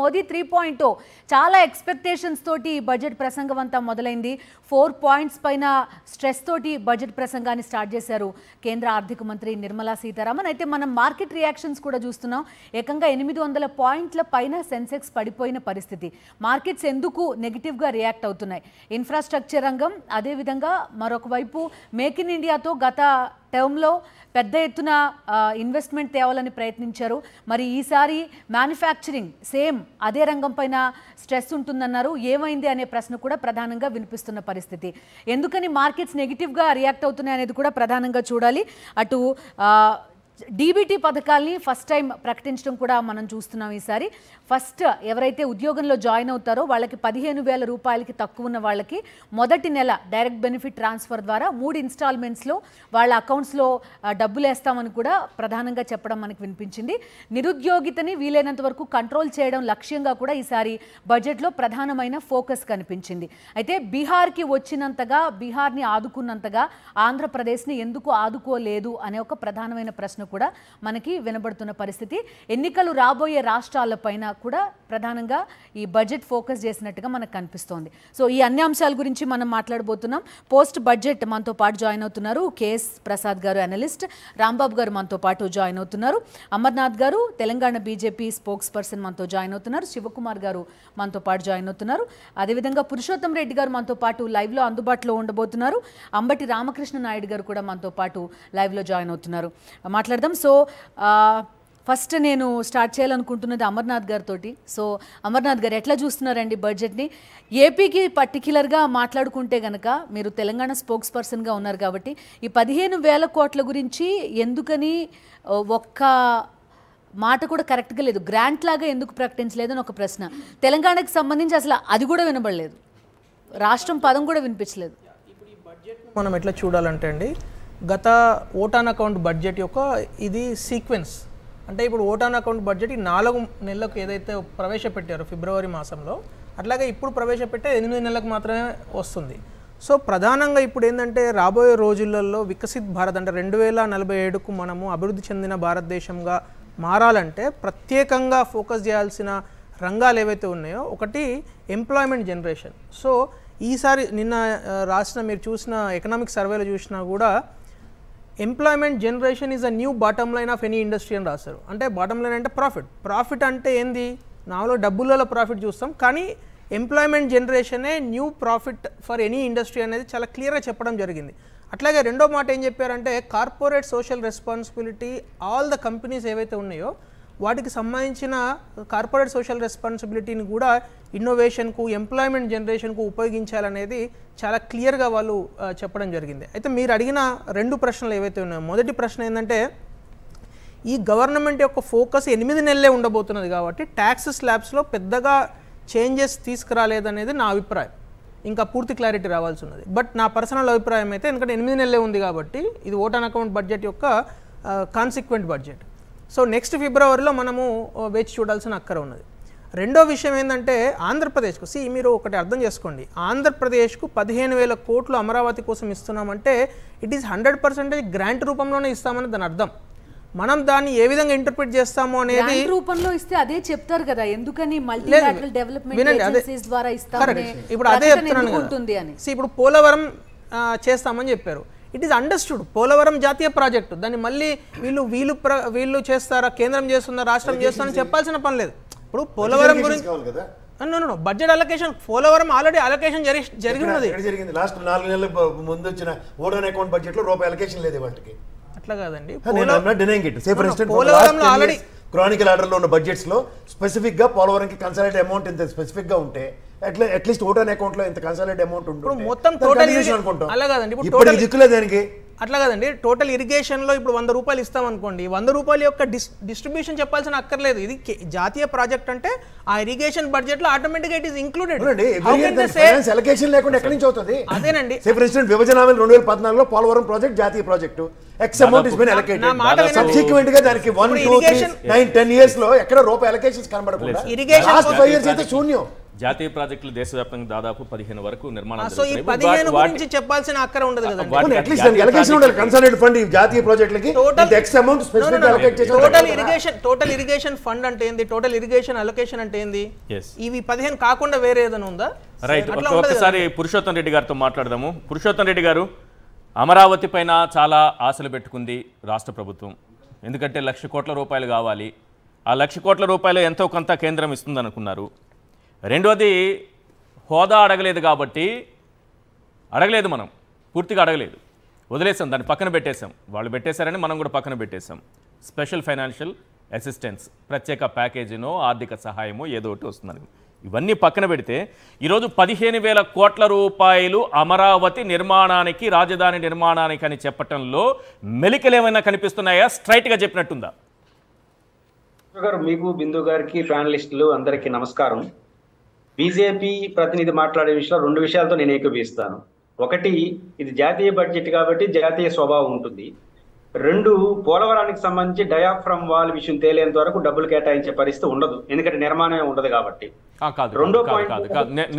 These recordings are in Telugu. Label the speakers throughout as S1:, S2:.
S1: మోదీ 3.0 చాలా ఎక్స్‌పెక్టేషన్స్ తోటి బడ్జెట్ ప్రసంగం అంతా మొదలైంది. 4 పాయింట్స్ పైన స్ట్రెస్ తోటి బడ్జెట్ ప్రసంగాన్ని స్టార్ట్ చేశారు కేంద్ర ఆర్థిక మంత్రి నిర్మలా సీతారామన్. అయితే మనం మార్కెట్ రియాక్షన్స్ కూడా చూస్తున్నాం. ఏకంగా 800 పాయింట్ల పైన సెన్సెక్స్ పడిపోయిన పరిస్థితి. మార్కెట్స్ ఎందుకు నెగిటివ్గా రియాక్ట్ అవుతున్నాయి? ఇన్ఫ్రాస్ట్రక్చర్ రంగం, అదేవిధంగా మరొక వైపు మేక్ ఇన్ ఇండియాతో గత టర్మ్లో పెద్ద ఎత్తున ఇన్వెస్ట్మెంట్ తేవాలని ప్రయత్నించారు. మరి ఈసారి మ్యానుఫ్యాక్చరింగ్ సేమ్ అదే రంగం పైన స్ట్రెస్ ఉంటుందన్నారు. ఏమైంది అనే ప్రశ్న కూడా ప్రధానంగా వినిపిస్తున్న పరిస్థితి. ఎందుకని మార్కెట్స్ నెగిటివ్గా రియాక్ట్ అవుతున్నాయి అనేది కూడా ప్రధానంగా చూడాలి. అటు డీబీటీ పథకాల్ని ఫస్ట్ టైం ప్రకటించడం కూడా మనం చూస్తున్నాం. ఈసారి ఫస్ట్ ఎవరైతే ఉద్యోగంలో జాయిన్ అవుతారో వాళ్ళకి 15,000 రూపాయలకి తక్కువ ఉన్న వాళ్ళకి మొదటి నెల డైరెక్ట్ బెనిఫిట్ ట్రాన్స్ఫర్ ద్వారా 3 ఇన్స్టాల్మెంట్స్లో వాళ్ళ అకౌంట్స్లో డబ్బులు వేస్తామని కూడా ప్రధానంగా చెప్పడం మనకు వినిపించింది. నిరుద్యోగితని వీలైనంత వరకు కంట్రోల్ చేయడం లక్ష్యంగా కూడా ఈసారి బడ్జెట్లో ప్రధానమైన ఫోకస్ కనిపించింది. అయితే బీహార్కి వచ్చినంతగా, బీహార్ని ఆదుకున్నంతగా ఆంధ్రప్రదేశ్ని ఎందుకు ఆదుకోలేదు అనే ఒక ప్రధానమైన ప్రశ్న కూడా మనకి వినబడుతున్న పరిస్థితి. ఎన్నికలు రాబోయే రాష్ట్రాలపైన కూడా ప్రధానంగా ఈ బడ్జెట్ ఫోకస్ చేసినట్టుగా మనకు కనిపిస్తోంది. సో ఈ అన్ని అంశాల గురించి మనం మాట్లాడబోతున్నాం. పోస్ట్ బడ్జెట్ మనతో పాటు జాయిన్ అవుతున్నారు కేఎస్ ప్రసాద్ గారు, అనలిస్ట్. రాంబాబు గారు మనతో పాటు జాయిన్ అవుతున్నారు. అమర్నాథ్ గారు తెలంగాణ బీజేపీ స్పోక్స్ పర్సన్ మనతో జాయిన్ అవుతున్నారు. శివకుమార్ గారు మనతో పాటు జాయిన్ అవుతున్నారు. అదేవిధంగా పురుషోత్తం రెడ్డి గారు మనతో పాటు లైవ్లో అందుబాటులో ఉండబోతున్నారు. అంబటి రామకృష్ణ నాయుడు గారు కూడా మనతో పాటు లైవ్లో జాయిన్ అవుతున్నారు. మాట్లాడదాం. సో ఫస్ట్ నేను స్టార్ట్ చేయాలనుకుంటున్నది అమర్నాథ్ గారితో. సో అమర్నాథ్ గారు ఎట్లా చూస్తున్నారండి బడ్జెట్ని? ఏపీకి పర్టిక్యులర్గా మాట్లాడుకుంటే కనుక మీరు తెలంగాణ స్పోక్స్ పర్సన్గా ఉన్నారు కాబట్టి ఈ 15,000 కోట్ల గురించి ఎందుకని ఒక్క మాట కూడా కరెక్ట్గా లేదు, గ్రాంట్ లాగా ఎందుకు ప్రకటించలేదు అని ఒక ప్రశ్న. తెలంగాణకు సంబంధించి అసలు అది కూడా వినబడలేదు, రాష్ట్రం పదం కూడా వినిపించలేదు.
S2: ఇప్పుడు ఈ బడ్జెట్ మనం ఎట్లా చూడాలంటే అండి, గత ఓట్ ఆన్ అకౌంట్ బడ్జెట్ యొక్క ఇది సీక్వెన్స్. అంటే ఇప్పుడు ఓట్ ఆన్ అకౌంట్ బడ్జెట్ ఈ 4 నెలలకు ఏదైతే ప్రవేశపెట్టారో ఫిబ్రవరి మాసంలో, అట్లాగే ఇప్పుడు ప్రవేశపెట్టే 8 నెలలకు మాత్రమే వస్తుంది. సో ప్రధానంగా ఇప్పుడు ఏంటంటే రాబోయే రోజులలో వికసిత్ భారత్ అంటే 2047కు మనము అభివృద్ధి చెందిన భారతదేశంగా మారాలంటే ప్రత్యేకంగా ఫోకస్ చేయాల్సిన రంగాలు ఏవైతే ఉన్నాయో, ఒకటి ఎంప్లాయ్మెంట్ జనరేషన్. సో ఈసారి నిన్న రాసిన మీరు చూసిన ఎకనామిక్ సర్వేలో చూసినా కూడా employment generation is a new bottom line of any industry అని రాశారు. అంటే బాటమ్ లైన్ అంటే ప్రాఫిట్ అంటే ఏంది, నాలో డబ్బులలో ప్రాఫిట్ చూస్తాం, కానీ ఎంప్లాయ్మెంట్ జనరేషనే new profit for any industry అనేది చాలా క్లియర్గా చెప్పడం జరిగింది. అట్లాగే రెండో మాట ఏం చెప్పారంటే corporate social responsibility, all the companies ఏవైతే ఉన్నాయో వాటికి సంబంధించిన కార్పొరేట్ సోషల్ రెస్పాన్సిబిలిటీని కూడా ఇన్నోవేషన్కు, ఎంప్లాయ్మెంట్ జనరేషన్కు ఉపయోగించాలనేది చాలా క్లియర్గా వాళ్ళు చెప్పడం జరిగింది. అయితే మీరు అడిగిన 2 ప్రశ్నలు ఏవైతే ఉన్నాయో, మొదటి ప్రశ్న ఏంటంటే ఈ గవర్నమెంట్ యొక్క ఫోకస్ 8 నెలలే ఉండబోతున్నది కాబట్టి ట్యాక్స్ స్లాబ్స్లో పెద్దగా చేంజెస్ తీసుకురాలేదనేది నా అభిప్రాయం. ఇంకా పూర్తి క్లారిటీ రావాల్సి ఉన్నది. బట్ నా పర్సనల్ అభిప్రాయం అయితే, ఎందుకంటే 8 నెలలే ఉంది కాబట్టి ఇది ఓట్ ఆన్ అకౌంట్ బడ్జెట్ యొక్క కాన్సిక్వెంట్ బడ్జెట్. సో నెక్స్ట్ ఫిబ్రవరిలో మనము వేచి చూడాల్సిన అక్కర ఉన్నది. రెండో విషయం ఏంటంటే ఆంధ్రప్రదేశ్కు మీరు ఒకటి అర్థం చేసుకోండి, ఆంధ్రప్రదేశ్కు 15,000 కోట్లు అమరావతి కోసం ఇస్తున్నామంటే ఇట్ ఈస్ 100% గ్రాంట్ రూపంలోనే ఇస్తామని దాని అర్థం. మనం దాన్ని ఏ విధంగా ఇంటర్ప్రిట్ చేస్తామో అనేది
S1: రూపంలో ఇస్తే అదే చెప్తారు కదా, ఎందుకని మల్టీలాటరల్ డెవలప్మెంట్ ఏజెన్సీస్ ద్వారా ఇస్తామని.
S2: ఇప్పుడు అదే చెప్తున్నాను కదా. ఇప్పుడు పోలవరం చేస్తామని చెప్పారు, ఇట్ ఈస్ అండర్స్టూడ్. పోలవరం జాతీయ ప్రాజెక్టు, దాన్ని మళ్ళీ వీళ్ళు చేస్తారా, కేంద్రం చేస్తుందా, రాష్ట్రం చేస్తుందని చెప్పాల్సిన పని లేదు. ఇప్పుడు పోలవరం గురించి budget allocation, Polavaram already allocation జరిగినది.
S3: లాస్ట్ 4 నెలల ముందు వచ్చిన ఓట్ ఆన్ అకౌంట్ బడ్జెట్ లో రూపాయి అలొకేషన్ లేదు వాటికి.
S2: అట్లా కాదండి,
S3: పోలవరంలో ఆల్రెడీ క్రానికల్ ఆర్డర్ లో ఉన్న బడ్జెట్స్ లో స్పెసిఫిక్ గా పోలవరంకి కన్సాలిడేట్ అమౌంట్ ఇంత స్పెసిఫిక్ గా ఉంటే అట్లీస్ట్ ఓట్ ఆన్ అకౌంట్ లో ఇంత కన్సాలిడేట్ అమౌంట్ ఉంటుంది.
S2: మొత్తం టోటల్ అనుకుంటాం. అలా కాదండి,
S3: ఇప్పుడు దిక్కులేదు దానికి.
S2: అట్లా కాదండి, టోటల్ ఇరిగేషన్లో ఇప్పుడు 100 రూపాయలు ఇస్తాం అనుకోండి, 100 రూపాయల యొక్క డిస్ట్రిబ్యూషన్ చెప్పాల్సిన అక్కర్లేదు. ఇది జాతీయ ప్రాజెక్ట్ అంటే ఆ ఇరిగేషన్ బడ్జెట్ లో ఆటోమేటిక్గా ఇట్ ఈస్ ఇంక్లూడెడ్.
S3: అలొకేషన్ లేకుండా ఎక్కడి నుంచి అవుతుంది?
S2: అదేనండి,
S3: ఫర్ ఇన్స్టెన్స్ విభజన హామీ 2014లో పోలవరం ప్రాజెక్ట్ జాతీయ project, X amount is been allocated. Subsequent గా దానికి 1, 2, 3, 9, 10 ఇయర్స్ లో ఎక్కడ రూపాయి అలొకేషన్స్ కనబడకుండా ఇరిగేషన్ 5 ఇయర్స్ అయితే శూన్యం.
S4: జాతీయ ప్రాజెక్టులు దేశవ్యాప్తంగా దాదాపు 15 వరకు నిర్మాణం
S2: సో ఈ 15 గురించి చెప్పాల్సిన అక్కర ఉండదు కదండి.
S3: అట్లీస్ట్ దానికి అలొకేషన్ ఉండాలి. కన్సల్టెంట్ ఫండ్ ఈ జాతీయ ప్రాజెక్టులకి ఎక్స్ అమౌంట్ స్పెసిఫిక్ అలొకేట్ చేసి
S2: టోటల్ ఇరిగేషన్ ఫండ్ అంటే ఏంది, టోటల్ ఇరిగేషన్ అలొకేషన్ అంటే ఏంది, ఇవి 15 కాకుండా వేరే ఏదైనా ఉందా?
S4: రైట్. ఒకసారి పురుషోత్తం రెడ్డి గారితో మాట్లాడదాము. పురుషోత్తం రెడ్డి గారు, అమరావతి పైన చాలా ఆశలు పెట్టుకుంది రాష్ట్ర ప్రభుత్వం. ఎందుకంటే 1,00,000 కోట్ల రూపాయలు కావాలి. ఆ 1,00,000 కోట్ల రూపాయలు ఎంతో కొంత కేంద్రం ఇస్తుందనుకున్నారు. రెండోది, హోదా అడగలేదు కాబట్టి అడగలేదు, మనం పూర్తిగా అడగలేదు, వదిలేసాం, దాన్ని పక్కన పెట్టేశాం. వాళ్ళు పెట్టేశారని మనం కూడా పక్కన పెట్టేశాం. స్పెషల్ ఫైనాన్షియల్ అసిస్టెన్స్, ప్రత్యేక ప్యాకేజీనో ఆర్థిక సహాయమో ఏదో ఒకటి వస్తుందని ఇవన్నీ పక్కన పెడితే ఈరోజు 15,000 కోట్ల రూపాయలు అమరావతి నిర్మాణానికి, రాజధాని నిర్మాణానికి అని చెప్పటంలో మెలికలు ఏమైనా కనిపిస్తున్నాయా? స్ట్రైట్గా చెప్పినట్టుందా?
S5: గారు, మీకు, బిందు గారికి, ప్యానలిస్టులు అందరికీ నమస్కారం. బీజేపీ ప్రతినిధి మాట్లాడే విషయంలో 2 విషయాలతో నేను ఏకీభవిస్తాను. ఒకటి, ఇది జాతీయ బడ్జెట్ కాబట్టి జాతీయ స్వభావం ఉంటుంది. 2, పోలవరానికి సంబంధించి డయాఫ్రమ్ వాల్ విషయం తేలేంత వరకు డబ్బులు కేటాయించే పరిస్థితి ఉండదు, ఎందుకంటే నిర్మాణమే ఉండదు కాబట్టి.
S4: రెండో పాయింట్,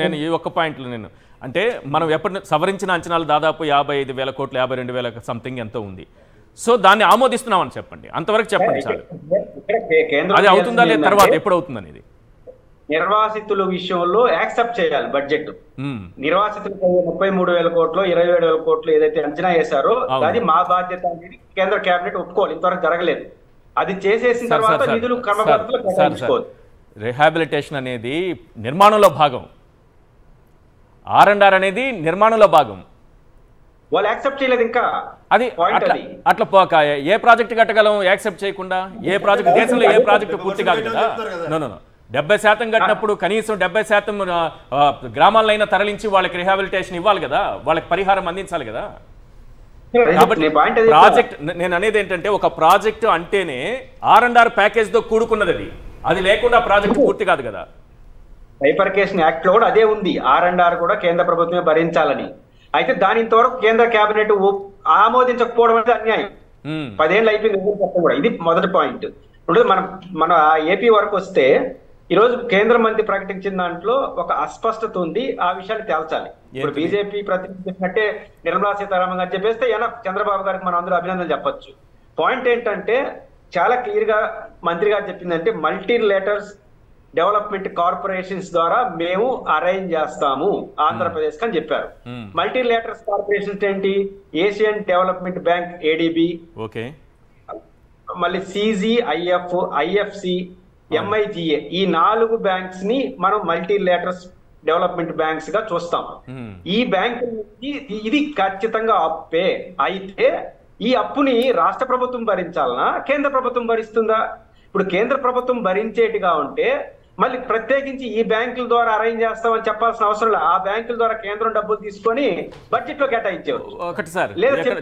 S4: నేను ఈ ఒక్క పాయింట్లో నేను అంటే మనం ఎప్పటి సవరించిన అంచనాలు దాదాపు 55,000 కోట్లు, 52,000 సంథింగ్ ఎంతో ఉంది. సో దాన్ని ఆమోదిస్తున్నామని చెప్పండి, అంతవరకు చెప్పండి చాలు. అది అవుతుందా లేదా, తర్వాత ఎప్పుడు అవుతుంది అనేది
S5: నిర్వాసితుల విషయంలో యాక్సెప్ట్ చేయాలి బడ్జెట్. నిర్వాసితులకు 33,000 కోట్లు, 27,000 కోట్లు ఏదైతే అంచనా వేశారో అది మా బాధ్యత అనేది కేంద్ర కేబినెట్ ఒప్పుకోవాలి. ఇంతవరకు జరగలేదు. అది చేసేసిన తర్వాత నిధులు క్రమబద్ధంగా కేటాయించుకోవాలి.
S4: రిహాబిలిటేషన్ అనేది నిర్మాణంలో భాగం, R&R అనేది నిర్మాణంలో భాగం.
S5: వాళ్ళు యాక్సెప్ట్ చేయలేదు ఇంకా.
S4: అది అట్లా పోక ఏ ప్రాజెక్ట్ కట్టగలం యాక్సెప్ట్ చేయకుండా? ఏ ప్రాజెక్ట్, దేశంలో ఏ ప్రాజెక్టు పూర్తి కాదు కదా. నో 70% కట్టినప్పుడు కనీసం 70% గ్రామాలైనా తరలించి వాళ్ళకి రిహాబిలిటేషన్ ఇవ్వాలి కదా, వాళ్ళకి పరిహారం అందించాలి కదా. కాబట్టి ప్రాజెక్ట్, నేను అనేది ఏంటంటే ఒక ప్రాజెక్టు అంటేనే R&R ప్యాకేజ్ తో కూడుకున్నది. అది లేకుండా ప్రాజెక్ట్ పూర్తి కాదు కదా.
S5: బైఫర్కేషన్ యాక్ట్ లో కూడా అదే ఉంది, R&R కూడా కేంద్ర ప్రభుత్వమే భరించాలని. అయితే దాని ఇంతవరకు కేంద్ర కేబినెట్ ఆమోదించకపోవడం అనేది అన్యాయం. 10 ఏళ్ళు అయిపోయింది కూడా. ఇది మొదటి పాయింట్. మన ఏపీ వరకు వస్తే ఈరోజు కేంద్ర మంత్రి ప్రకటించిన దాంట్లో ఒక అస్పష్టత ఉంది, ఆ విషయాన్ని తేల్చాలి. ఇప్పుడు బీజేపీ ప్రతినిధించినట్టే నిర్మలా సీతారామన్ గారు చెప్పేస్తే చంద్రబాబు గారికి మనం అందరూ అభినందనలు చెప్పొచ్చు. పాయింట్ ఏంటంటే చాలా క్లియర్ గా మంత్రి గారు చెప్పిందంటే మల్టీలేటర్స్ డెవలప్మెంట్ కార్పొరేషన్స్ ద్వారా మేము అరేంజ్ చేస్తాము ఆంధ్రప్రదేశ్ అని చెప్పారు. మల్టీలేటర్స్ కార్పొరేషన్స్ ఏంటి? ఏషియన్ డెవలప్మెంట్ బ్యాంక్ ADB, మళ్ళీ CGIF, IFC, MIGA, ఈ 4 బ్యాంక్స్ ని మనం మల్టీలేటర్స్ డెవలప్మెంట్ బ్యాంక్స్ గా చూస్తాం. ఈ బ్యాంక్ నుంచి ఇది ఖచ్చితంగా అప్పే. అయితే ఈ అప్పుని రాష్ట్ర ప్రభుత్వం భరించాలనా, కేంద్ర ప్రభుత్వం భరిస్తుందా? ఇప్పుడు కేంద్ర ప్రభుత్వం భరించేట్టుగా ఉంటే మళ్ళీ ప్రత్యేకించి ఈ బ్యాంకుల ద్వారా అరేంజ్ చేస్తామని చెప్పాల్సిన అవసరం లేదు. ఆ బ్యాంకుల ద్వారా కేంద్రం డబ్బులు తీసుకొని బడ్జెట్ లో కేటాయించేవచ్చు.
S4: ఒకటి సార్,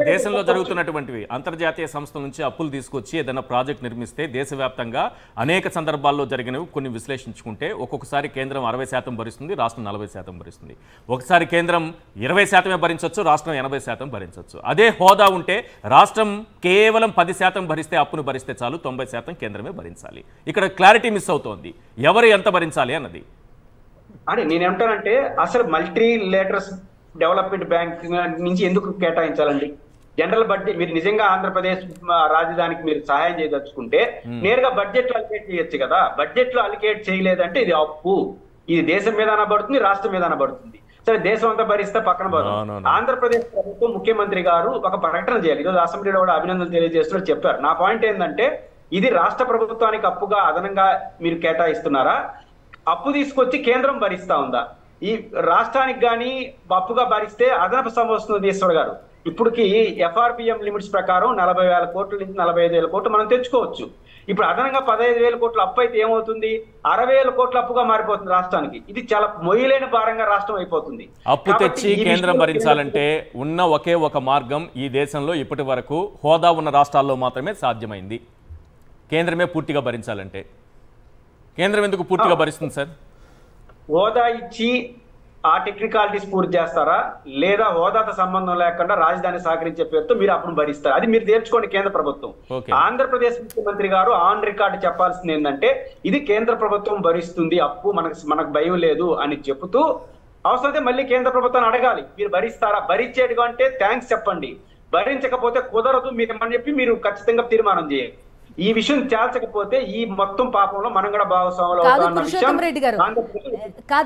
S4: దేశంలో జరుగుతున్నటువంటివి అంతర్జాతీయ సంస్థల నుంచి అప్పులు తీసుకొచ్చి ఏదైనా ప్రాజెక్ట్ నిర్మిస్తే దేశవ్యాప్తంగా అనేక సందర్భాల్లో జరిగినవి కొన్ని విశ్లేషించుకుంటే ఒక్కొక్కసారి కేంద్రం 60% భరిస్తుంది, రాష్ట్రం 40% భరిస్తుంది. ఒకసారి కేంద్రం 20% భరించవచ్చు, రాష్ట్రం 80% భరించవచ్చు. అదే హోదా ఉంటే రాష్ట్రం కేవలం 10% భరిస్తే, అప్పును భరిస్తే చాలు, 90% కేంద్రమే భరించాలి. ఇక్కడ క్లారిటీ మిస్ అవుతోంది, ఎవరు ఎంత భరించాలి అన్నది.
S5: అని నేనేమంటానంటే అసలు మల్టీలేటర్స్ డెవలప్మెంట్ బ్యాంక్ నుంచి ఎందుకు కేటాయించాలండి? జనరల్ బడ్జెట్ మీరు నిజంగా ఆంధ్రప్రదేశ్ రాజధానికి మీరు సహాయం చేయదలుచుకుంటే నేరుగా బడ్జెట్ లో అలికేట్ చేయొచ్చు కదా. బడ్జెట్ లో అలికేట్ చేయలేదంటే ఇది అప్పు. ఇది దేశం మీద అనబడుతుంది, రాష్ట్రం మీద అనబడుతుంది. సరే, దేశం అంతా భరిస్తే పక్కన పడుతుంది. ఆంధ్రప్రదేశ్ ప్రభుత్వం ముఖ్యమంత్రి గారు ఒక ప్రకటన చేయాలి. ఈరోజు అసెంబ్లీలో కూడా అభినందనలు తెలియజేస్తున్నారు, చెప్పారు. నా పాయింట్ ఏంటంటే ఇది రాష్ట్ర ప్రభుత్వానికి అప్పుగా అదనంగా మీరు కేటాయిస్తున్నారా, అప్పు తీసుకొచ్చి కేంద్రం భరిస్తా ఉందా? ఈ రాష్ట్రానికి కానీ అప్పుగా భరిస్తే అదనపు సొమ్ము వస్తుంది. ఈశ్వర్ గారు, ఇప్పటికి FRPM లిమిట్స్ ప్రకారం 40,000 కోట్ల నుంచి 45,000 కోట్లు మనం తెచ్చుకోవచ్చు. ఇప్పుడు అదనంగా 15,000 కోట్ల అప్పు అయితే ఏమవుతుంది? 60,000 కోట్ల అప్పుగా మారిపోతుంది రాష్ట్రానికి. ఇది చాలా మొయ్యలేని భారంగా రాష్ట్రం అయిపోతుంది.
S4: అప్పు తెచ్చి కేంద్రం భరించాలంటే ఉన్న ఒకే ఒక మార్గం ఈ దేశంలో ఇప్పటి వరకు హోదా ఉన్న రాష్ట్రాల్లో మాత్రమే సాధ్యమైంది. కేంద్రమే పూర్తిగా భరించాలంటే కేంద్రం ఎందుకు పూర్తిగా భరిస్తుంది సార్?
S5: హోదా ఇచ్చి ఆ టెక్నికాలిటీస్ పూర్తి చేస్తారా, లేదా హోదాతో సంబంధం లేకుండా రాజధాని సహకరించే పేరుతో మీరు అప్పును భరిస్తారు? అది మీరు తేల్చుకోండి కేంద్ర ప్రభుత్వం. ఆంధ్రప్రదేశ్ ముఖ్యమంత్రి గారు ఆన్ రికార్డు చెప్పాల్సింది ఏంటంటే ఇది కేంద్ర ప్రభుత్వం భరిస్తుంది అప్పు, మనకు భయం లేదు అని చెబుతూ అవసరమైతే మళ్ళీ కేంద్ర ప్రభుత్వాన్ని అడగాలి మీరు భరిస్తారా, భరించేది అంటే థ్యాంక్స్ చెప్పండి, భరించకపోతే కుదరదు మీరు అని చెప్పి మీరు ఖచ్చితంగా తీర్మానం చేయండి. ఈ విషయం తేల్చకపోతే ఈ మొత్తం పాపంలో మనం కూడా భాగస్వాములు అవుతామన్న విషయం